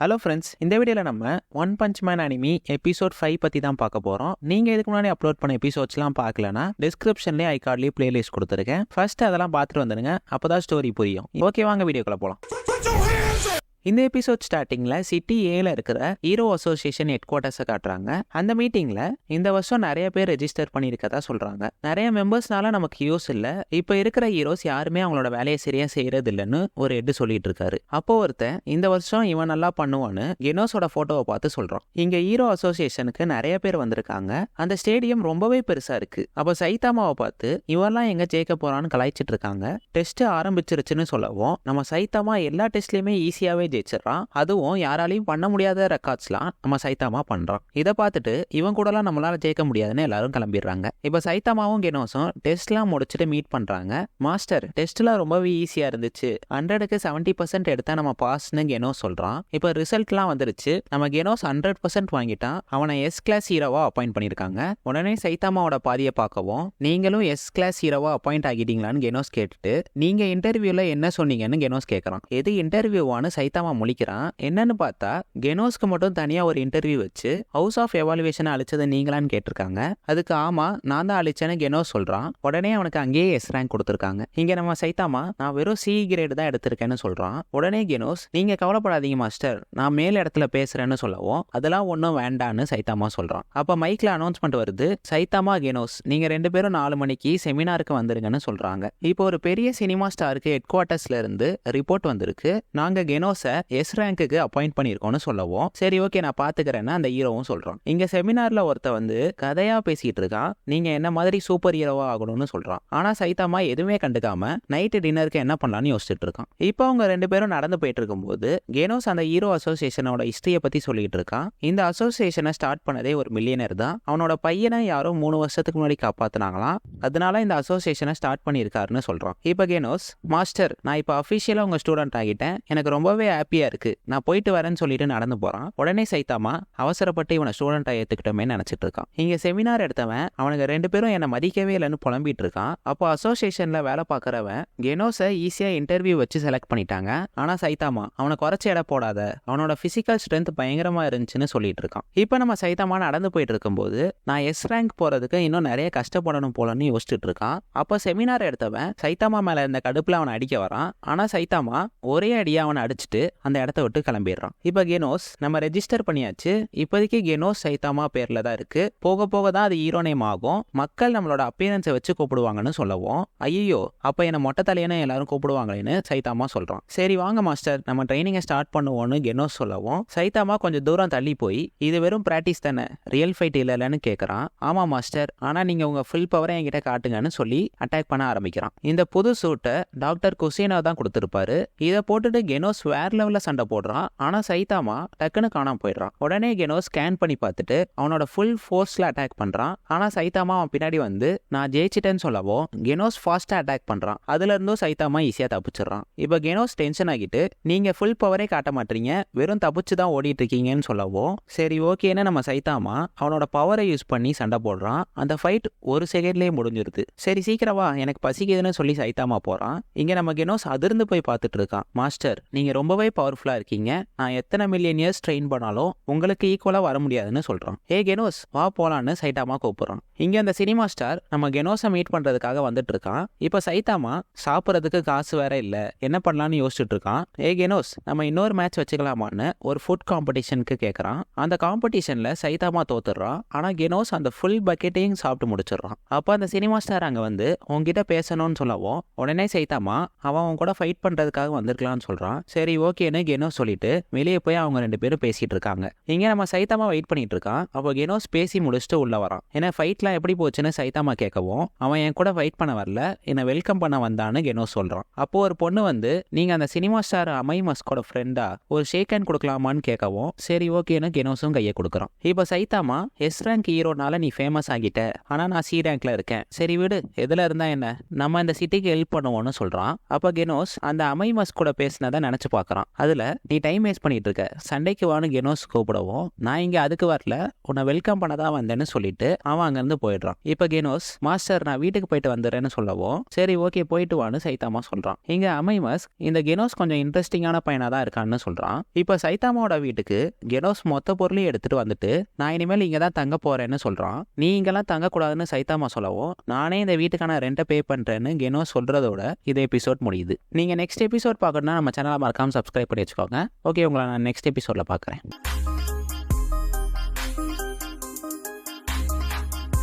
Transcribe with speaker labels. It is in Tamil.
Speaker 1: ஹலோ ஃப்ரெண்ட்ஸ், இந்த வீடியோவில் நம்ம one punch man anime episode 5 பற்றி தான் பார்க்க போகிறோம். நீங்கள் இதுக்கு முன்னாடி அப்லோட் பண்ண எபிசோட்ஸ்லாம் பார்க்கலனா டிஸ்கிரிப்ஷன்லேயே ஐகார்ட்லேயே பிளேலிஸ்ட் கொடுத்துருக்கேன். ஃபர்ஸ்ட் அதெல்லாம் பார்த்துட்டு வந்துடுங்க, அப்போ தான் ஸ்டோரி புரியும். ஓகே, வாங்க வீடியோக்குள்ளே போகலாம். இந்த எபிசோட் ஸ்டார்டிங்ல சிட்டி ஏல இருக்கிற ஹீரோ அசோசியேஷன் ஹெட் குவார்ட்டர்ஸை காட்டுறாங்க. அந்த மீட்டிங்ல இந்த வருஷம் நிறைய பேர் ரெஜிஸ்டர் பண்ணியிருக்கதா சொல்றாங்க. நிறைய மெம்பர்ஸ்னால நமக்கு யூஸ் இல்ல, இப்ப இருக்கிற ஹீரோஸ் யாருமே அவங்களோட வேலையை சரியா செய்யறது இல்லைன்னு ஒரு ஹெட் சொல்லிட்டு இருக்காரு. அப்போ ஒருத்தன் இந்த வருஷம் இவன் நல்லா பண்ணுவான்னு கெனோஸோட போட்டோவை பார்த்து சொல்றான். இங்க ஹீரோ அசோசியேஷனுக்கு நிறைய பேர் வந்திருக்காங்க. அந்த ஸ்டேடியம் ரொம்பவே பெருசா இருக்கு. அப்ப சைதாமாவை பார்த்து இவெல்லாம் எங்க ஜெயிக்க போறான்னு கலாய்ச்சிட்டு இருக்காங்க. டெஸ்ட் ஆரம்பிச்சிருச்சுன்னு சொல்லவும் நம்ம சைதாமா எல்லா டெஸ்ட்லயுமே ஈஸியாவே ஜெயிச்சிடறான். அதுவும் யாராலையும் பண்ண முடியாத ரெக்கார்ட்ஸ்லாம் நம்ம சைதாமா பண்றான். இதை பார்த்துட்டு இவன் கூடலாம் நம்மளால ஜெயிக்க முடியாதுன்னு எல்லாரும் கிளம்பிடுறாங்க. இப்ப சைதாமாவும் கெனோஸும் டெஸ்ட்லாம் முடிச்சுட்டு மீட் பண்றாங்க. மாஸ்டர், டெஸ்ட்லாம் ரொம்பவே ஈஸியா இருந்துச்சு, 100க்கு 70% எடுத்தா நம்ம பாஸ்ன்னு கெனோஸ் சொல்றான். இப்ப ரிசல்ட்லாம் வந்துருச்சு, நம்ம கெனோஸ் 100% வாங்கிட்டான். அவனை எஸ் கிளாஸ் ஹீரோவா அப்பாயிண்ட் பண்ணிருக்காங்க. உடனே சைதாமாவோட பாதியை பார்க்கவும், நீங்களும் எஸ் கிளாஸ் ஹீரோவா அப்பாயிண்ட் ஆகிட்டீங்களான்னு கெனோஸ் கேட்டுட்டு, நீங்க இன்டர்வியூல என்ன சொன்னீங்கன்னு கெனோஸ் கேட்கறான். எது இன்டர்வியூவான்னு சைதாமா முழிக்கிறான். என்னன்னு பார்த்தா கெனோஸ்க்கு மட்டும் தனியா ஒரு இன்டர்வியூ வச்சு ஹவுஸ் ஆஃப் எவாலுவேஷன் அழிச்சது நீங்களான்னு கேட்டிருக்காங்க. அதுக்கு ஆமா, நான் தான் அழிச்சேன்னு கெனோஸ் சொல்றான். உடனே அவனுக்கு அங்கேயே எஸ் ரேங்க் கொடுத்துருக்காங்க. இங்க நம்ம சைதாமா நான் வெறும் சி கிரேடு தான் எடுத்திருக்கேன்னு சொல்றான். உடனே கெனோஸ், நீங்க கவலைப்படாதீங்க மாஸ்டர், நான் மேல் இடத்துல பேசுறேன்னு சொல்லவும், அதெல்லாம் ஒன்றும் வேண்டான்னு சைதாமா சொல்றான். அப்ப மைக்ல அனௌன்ஸ்மெண்ட் வருது, சைதாமா கெனோஸ் நீங்க 2 பேரும் 4 மணிக்கு செமினாருக்கு வந்துருங்கன்னு சொல்றாங்க. இப்போ ஒரு பெரிய சினிமா ஸ்டாருக்கு ஹெட் குவார்ட்டர்ஸ்ல இருந்து ரிப்போர்ட் வந்திருக்கு, நாங்க கெனோஸை எஸ் ரேங்க்குக்கு அப்பாயிண்ட் பண்ணிருக்கோம்னு சொல்லவும், சரி ஓகே நான் பாத்துக்கிறேன்னு அந்த ஹீரோவும் சொல்றான். இங்க செமினார்ல ஒருத்த வந்து கதையா பேசிட்டு இருக்கான், நீங்க என்ன மாதிரி சூப்பர் ஹீரோவா ஆகணும்னு சொல்றான். ஆனா சைதாமா எதுவுமே கண்டுக்காம நைட்டு டின்னருக்கு என்ன பண்ணலாம்னு யோசிச்சுட்டு இருக்கான். இப்போ அவங்க 2 பேரும் நடந்து போயிட்டு இருக்கும்போது கெனோஸ் அந்த ஹீரோ அசோசியேஷனோட ஹிஸ்டரியை பத்தி சொல்லிட்டு இருக்கான். இந்த அசோசியேஷனை ஸ்டார்ட் பண்ணதே ஒரு மில்லியனர் தான். அவனோட பையனை யாரோ 3 வருஷத்துக்கு முன்னாடி காப்பாத்தினாங்களாம், அதனால இந்த அசோசியேஷனை ஸ்டார்ட் பண்ணியிருக்காருன்னு சொல்றான். இப்போ கெனோஸ், மாஸ்டர் நான் இப்போ அஃபிஷியலா உங்க ஸ்டூடெண்ட் ஆகிட்டேன், எனக்கு ரொம்பவே ஹாப்பியா இருக்கு, நான் போயிட்டு வரேன்னு சொல்லிட்டு நடந்து போறான். உடனே சைதாமா அவசரப்பட்டு இவனை ஸ்டூடெண்டா ஏத்துக்கிட்டோமே நினைச்சிட்டு இருக்கான். இங்க செமினார் எடுத்தவன் அவனுக்கு 2 பேரும் என்ன மதிக்கவே இல்லைன்னு புலம்பிட்டு இருக்கான். அப்போ அசோசியேஷன்ல வேலை பார்க்கறவன் கெனோஸை ஈஸியா இன்டர்வியூ வச்சு செலக்ட் பண்ணிட்டாங்க. ஆனா சைதாமா அவனை குறைச்சி எடை போடாத, அவனோட பிசிக்கல் ஸ்ட்ரென்த் பயங்கரமா இருந்துச்சுன்னு சொல்லிட்டு இருக்கான். இப்போ நம்ம சைதாமா நடந்து போயிட்டு இருக்கும்போது நான் எஸ் ரேங்க் போறதுக்கு இன்னும் நிறைய கஷ்டப்படணும் போலன்னு யோசிச்சுட்டு இருக்கான். அப்போ செமினார் எடுத்தவன் சைதாமா மேல இருந்த கடுப்புல அவனை அடிக்க வரான். ஆனா சைதாமா ஒரே அடியா அவனை அடிச்சுட்டு அந்த இடத்த விட்டு கிளம்பிடுறான். இப்ப கெனோஸ், நம்ம ரெஜிஸ்டர் பண்ணியாச்சு, இப்போதைக்கு கெனோஸ் சைதாமா பேர்ல தான் இருக்கு, போக போக தான் அது ஹீரோ நேம் ஆகும், மக்கள் நம்மளோட அப்பியரன்ஸை வச்சு கூப்பிடுவாங்கன்னு சொல்லவும், ஐயோ அப்ப என்ன மொட்டை தலையன்னு எல்லாரும் கூப்பிடுவாங்களேன்னு சைதாமா சொல்றான். சரி வாங்க மாஸ்டர் நம்ம ட்ரைனிங்கை ஸ்டார்ட் பண்ணுவோம்னு கெனோஸ் சொல்லவும், சைதாமா கொஞ்சம் தூரம் தள்ளி போய் இது வெறும் பிராக்டிஸ் தானே, ரியல் ஃபைட் இல்லைன்னு கேட்கறான். ஆமா மாஸ்டர், ஆனா நீங்க உங்க ஃபுல் பவரை என்கிட்ட காட்டுங்கன்னு சொல்லி அட்டாக் பண்ண ஆரம்பிக்கிறான். இந்த புது சூட்டை டாக்டர் குசேனா தான் கொடுத்திருப்பாரு. இதை போட்டுட்டு கெனோஸ் வேற லெவல்ல சண்டை போடுறான். ஆனா சைதாமா டக்குன்னு காணாம போயிடுறான். உடனே கெனோஸ் ஸ்கேன் பண்ணி பார்த்துட்டு அவனோட ஃபுல் ஃபோர்ஸ்ல அட்டாக் பண்றான். ஆனா சைதாமா அவன் பின்னாடி வந்து நான் ஜெயிச்சிட்டேன்னு சொல்லவோ கெனோஸ் ஃபாஸ்டா அட்டாக் பண்றான். அதுல இருந்தும் சைதாமா ஈஸியா தப்பிச்சிடறான். இப்ப கெனோஸ் டென்ஷன் ஆகிட்டு நீங்க ஃபுல் பவரே காட்ட மாட்டீங்க, வெறும் தப்பிச்சு தான் ஓடிட்டு இருக்கீங்கன்னு சொல்லவோ, சரி ஓகேன்னு நம்ம சைதாமா அவனோட பவரை யூஸ் பண்ணி சண்டை போடுறான். அந்த ஃபைட் ஒரு செகண்ட்லயே முடிஞ்சிருது. சரி சீக்கிரமா எனக்கு பசிக்குதுன்னு சொல்லி சைதாமா போறான். இங்க நம்ம கெனோஸ் அதிர்ந்து போய் பார்த்துட்டு இருக்கான். மாஸ்டர் நீங்க ரொம்பவே பவர்ஃபுல்லா இருக்கீங்க, நான் எத்தனை மில்லியன் இயர்ஸ் ட்ரெயின் பண்ணாலும் உங்களுக்கு ஈக்குவலா வர முடியாதுன்னு சொல்றான். ஏ கெனோஸ் வா போலான்னு சைதாமா கூப்பிடுறான். இங்க அந்த சினிமா ஸ்டார் நம்ம கெனோஸை மீட் பண்றதுக்காக வந்துட்டு இருக்கான். இப்ப சைதாமா சாப்பிட்றதுக்கு காசு வேற இல்ல, என்ன பண்ணலாம்னு யோசிச்சுட்டு இருக்கான். ஏ கெனோஸ் நம்ம இன்னொரு மேட்ச் வச்சுக்கலாமான்னு ஒரு ஃபுட் காம்படிஷனுக்கு கேட்கறான். அந்த காம்படிஷன்ல சைதாமா தோத்துடுறான். ஆனா கெனோஸ் அந்த ஃபுல் பக்கெட்டையும் சாப்பிட்டு முடிச்சிடறான். அப்ப அந்த சினிமா ஸ்டார் அங்க வந்து உங்ககிட்ட பேசணும்னு சொல்லவும், உடனே சைதாமா அவன் கூட ஃபைட் பண்றதுக்காக வந்திருக்கலாம்னு சொல்றான். சரி ஓகேன்னு கெனோஸ் சொல்லிட்டு வெளியே போய் அவங்க 2 பேரும் பேசிட்டு இருக்காங்க. இங்க நம்ம சைதாமா வெயிட் பண்ணிட்டு இருக்கான். அப்போ கெனோஸ் பேசி முடிச்சுட்டு உள்ள வரான். ஏன்னா ஃபைட்லாம் எப்படி போச்சுன்னு சைதாமா கேட்கவும், அவன் என் கூட ஃபைட் பண்ண வரல, என்னை வெல்கம் பண்ண வந்தான்னு கெனோஸ் சொல்றான். அப்போ ஒரு பொண்ணு வந்து நீங்க அந்த சினிமா ஸ்டார் அமை மஸ்கோட ஃப்ரெண்டா, ஒரு ஷேக் ஹேண்ட் கொடுக்கலாமான்னு கேட்கவும், சரி ஓகேன்னு கெனோஸும் கையை கொடுக்குறான். இப்போ சைதாமா எஸ் ரேங்க் ஹீரோனால நீ ஃபேமஸ் ஆகிட்ட, ஆனா நான் சி ரேங்க்ல இருக்கேன், சரி விடு எதுல இருந்தா என்ன, நம்ம இந்த சிட்டிக்கு ஹெல்ப் பண்ணுவோம்னு சொல்றான். அப்ப கெனோஸ் அந்த அமை மஸ்கோட பேசினதை நினைச்சு பாக்குறான். அதுல நீ டைம் வேஸ்ட் பண்ணிட்டு இருக்க, சண்டைக்கு வான்னு கெனோஸ் கூப்பிடவும், நான் இங்க அதுக்கு வரல, உன்னை வெல்கம் பண்ணதான் வந்தேன்னு சொல்லிட்டு அவன் அங்கிருந்து அங்கிருந்து போயிடுறான். இப்ப கெனோஸ் மாஸ்டர் நான் வீட்டுக்கு போயிட்டு வந்துடுறேன்னு சொல்லவும் சரி ஓகே போயிட்டு வான்னு சைதாமா சொல்றான். இங்க அமைமஸ் இந்த கெனோஸ் கொஞ்சம் இன்ட்ரெஸ்டிங்கான பையனா தான் இருக்கான்னு சொல்றான். இப்ப சைதாமாவோட வீட்டுக்கு கெனோஸ் மொத்த பொருளையும் எடுத்துட்டு வந்துட்டு நான் இனிமேல் இங்க தான் தங்க போறேன்னு சொல்றான். நீ இங்கெல்லாம் தங்க கூடாதுன்னு சைதாமா சொல்லவும் நானே இந்த வீட்டுக்கான ரெண்டை பே பண்றேன்னு கெனோஸ் சொல்றதோட இந்த எபிசோட் முடியுது. நீங்க நெக்ஸ்ட் எபிசோட் பார்க்கணும்னா நம்ம சேனலை மறக்காம சப்ஸ்கிரைப் பண்ணி வச்சுக்கோங்க. ஓகே, உங்களை நான் நெக்ஸ்ட் எபிசோட்ல பார்க்குறேன்.